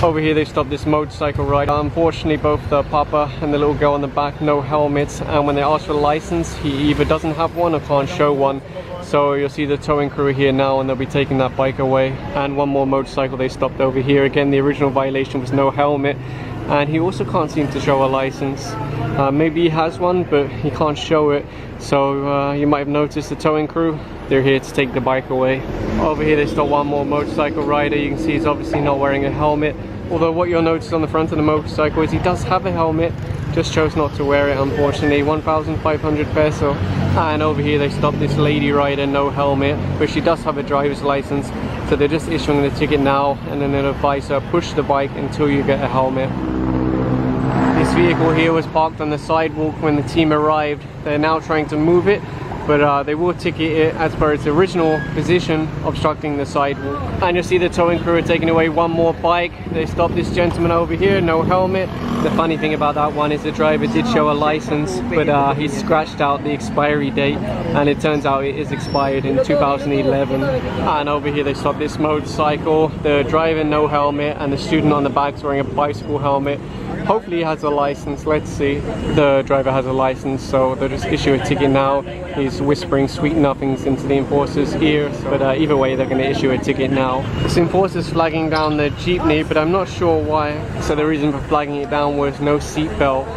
Over here they stopped this motorcycle ride. Unfortunately both the papa and the little girl on the back, no helmets, and when they ask for a license he either doesn't have one or can't show one. So you'll see the towing crew here now and they'll be taking that bike away. And one more motorcycle they stopped over here. Again, the original violation was no helmet, and he also can't seem to show a license. Maybe he has one but he can't show it. So you might have noticed the towing crew, they're here to take the bike away. Over here they stopped one more motorcycle rider. You can see he's obviously not wearing a helmet, although what you'll notice on the front of the motorcycle is he does have a helmet, just chose not to wear it unfortunately. 1,500 peso. And over here they stopped this lady rider, no helmet, but she does have a driver's license, so they're just issuing the ticket now, and then they'll advise her push the bike until you get a helmet. This vehicle here was parked on the sidewalk when the team arrived. They're now trying to move it, but they will ticket it as per its original position, obstructing the sidewalk. And you'll see the towing crew are taking away one more bike. They stopped this gentleman over here, no helmet. The funny thing about that one is the driver did show a license, but he scratched out the expiry date, and it turns out it is expired in 2011. And over here they stopped this motorcycle. The driver no helmet, and the student on the back is wearing a bicycle helmet. Hopefully he has a license, let's see. The driver has a license, so they'll just issue a ticket now. He's whispering sweet nothings into the enforcer's ears, but either way they're going to issue a ticket now. This enforcer's flagging down the jeepney, but I'm not sure why. So the reason for flagging it down was no seatbelt.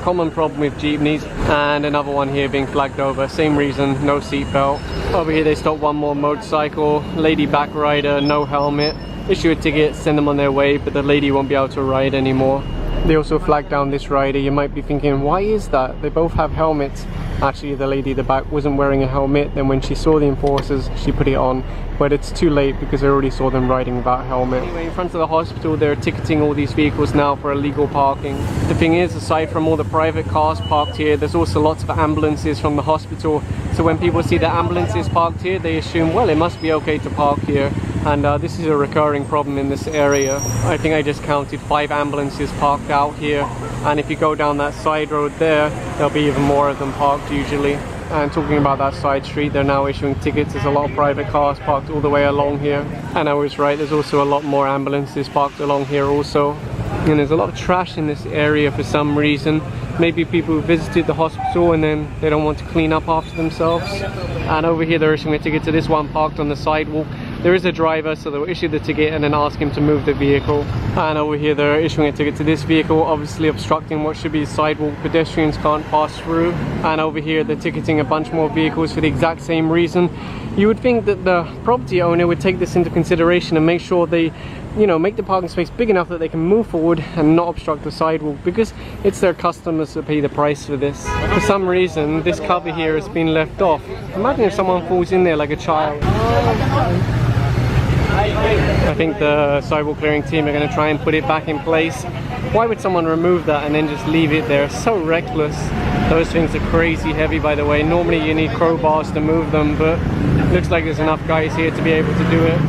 Common problem with jeepneys. And another one here being flagged over, same reason, no seatbelt. Over here they stopped one more motorcycle, lady back rider, no helmet. Issue a ticket, send them on their way, but the lady won't be able to ride anymore. They also flagged down this rider. You might be thinking, why is that? They both have helmets. Actually, the lady at the back wasn't wearing a helmet. Then when she saw the enforcers, she put it on. But it's too late because I already saw them riding without a helmet. Anyway, in front of the hospital, they're ticketing all these vehicles now for illegal parking. The thing is, aside from all the private cars parked here, there's also lots of ambulances from the hospital. So when people see the ambulances parked here, they assume, well, it must be okay to park here. And this is a recurring problem in this area. I think I just counted 5 ambulances parked out here. And if you go down that side road there, there'll be even more of them parked usually. And talking about that side street, they're now issuing tickets. There's a lot of private cars parked all the way along here. And I was right, there's also a lot more ambulances parked along here also. And there's a lot of trash in this area for some reason. Maybe people who visited the hospital and then they don't want to clean up after themselves. And over here they're issuing a ticket to this one parked on the sidewalk. There is a driver, so they'll issue the ticket and then ask him to move the vehicle. And over here they're issuing a ticket to this vehicle, obviously obstructing what should be a sidewalk. Pedestrians can't pass through. And over here they're ticketing a bunch more vehicles for the exact same reason. You would think that the property owner would take this into consideration and make sure they, you know, make the parking space big enough that they can move forward and not obstruct the sidewalk, because it's their customers that pay the price for this. For some reason this cover here has been left off. Imagine if someone falls in there like a child. I think the sidewalk clearing team are going to try and put it back in place. Why would someone remove that and then just leave it there? So reckless. Those things are crazy heavy, by the way. Normally you need crowbars to move them, but looks like there's enough guys here to be able to do it.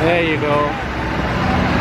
There you go.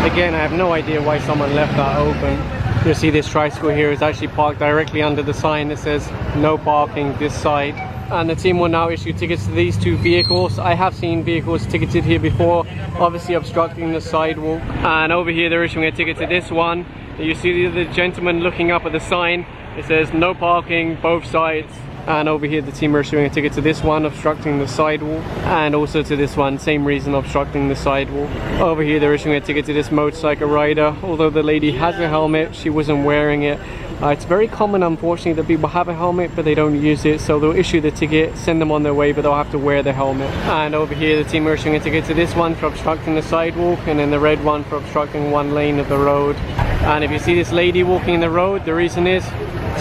Again, I have no idea why someone left that open. You'll see this tricycle here is actually parked directly under the sign that says no parking this side. And the team will now issue tickets to these 2 vehicles. I have seen vehicles ticketed here before, obviously obstructing the sidewalk. And over here they're issuing a ticket to this one. You see the gentleman looking up at the sign. It says no parking both sides. And over here the team are issuing a ticket to this one, obstructing the sidewalk, and also to this one, same reason, obstructing the sidewalk. Over here they're issuing a ticket to this motorcycle rider. Although the lady has a helmet, she wasn't wearing it. It's very common, unfortunately, that people have a helmet but they don't use it, so they'll issue the ticket, send them on their way, but they'll have to wear the helmet. And over here the team are issuing a ticket to this one for obstructing the sidewalk, and then the red one for obstructing one lane of the road. And if you see this lady walking in the road, the reason is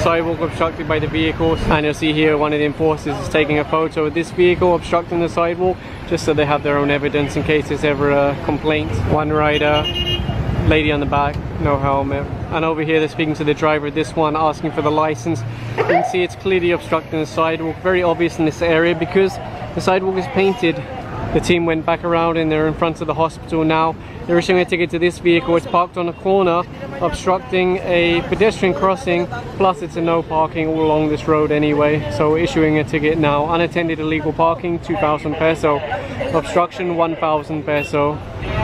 sidewalk obstructed by the vehicles. And you'll see here one of the enforcers is taking a photo of this vehicle obstructing the sidewalk, just so they have their own evidence in case there's ever a complaint. One rider, lady on the back, no helmet. And over here they're speaking to the driver of this one, asking for the license. You can see it's clearly obstructing the sidewalk, very obvious in this area because the sidewalk is painted The team went back around and they're in front of the hospital now. They're issuing a ticket to this vehicle. It's parked on a corner, obstructing a pedestrian crossing, plus it's a no parking all along this road anyway. So issuing a ticket now. Unattended illegal parking, 2,000 peso. Obstruction, 1,000 peso.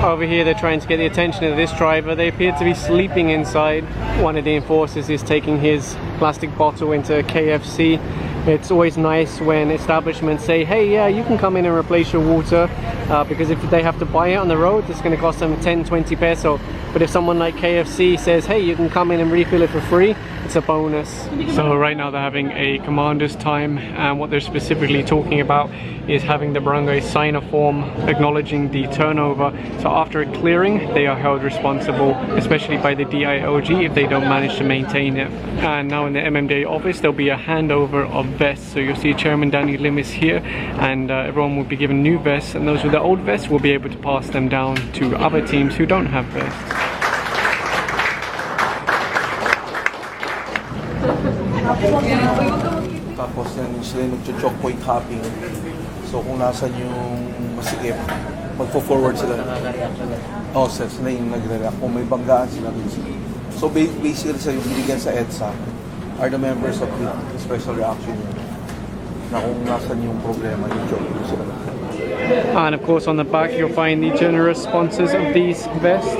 Over here they're trying to get the attention of this driver. They appear to be sleeping inside. One of the enforcers is taking his plastic bottle into KFC. It's always nice when establishments say, hey, yeah, you can come in and replace your water, because if they have to buy it on the road, it's going to cost them 10-20 peso. But if someone like KFC says, hey, you can come in and refill it for free, it's a bonus. So right now they're having a commander's time, and what they're specifically talking about is having the barangay sign a form acknowledging the turnover. So after a clearing, they are held responsible, especially by the DILG, if they don't manage to maintain it. And now in the MMDA office, there'll be a handover of vests. So you'll see Chairman Danny Lim is here, and everyone will be given new vests, and those with the old vests will be able to pass them down to other teams who don't have vests. Tapos yan sila yung nag-choke point hopping. So kung nasan yung masikip, magpo-forward sila. Oh, sila yung nagre-react. Kung may banggaan sila dun sila. So basically sa yung binigyan sa EDSA are the members of the special reaction unit. Na kung nasan yung problema, yung choke sila. And of course on the back you'll find the generous sponsors of these vests.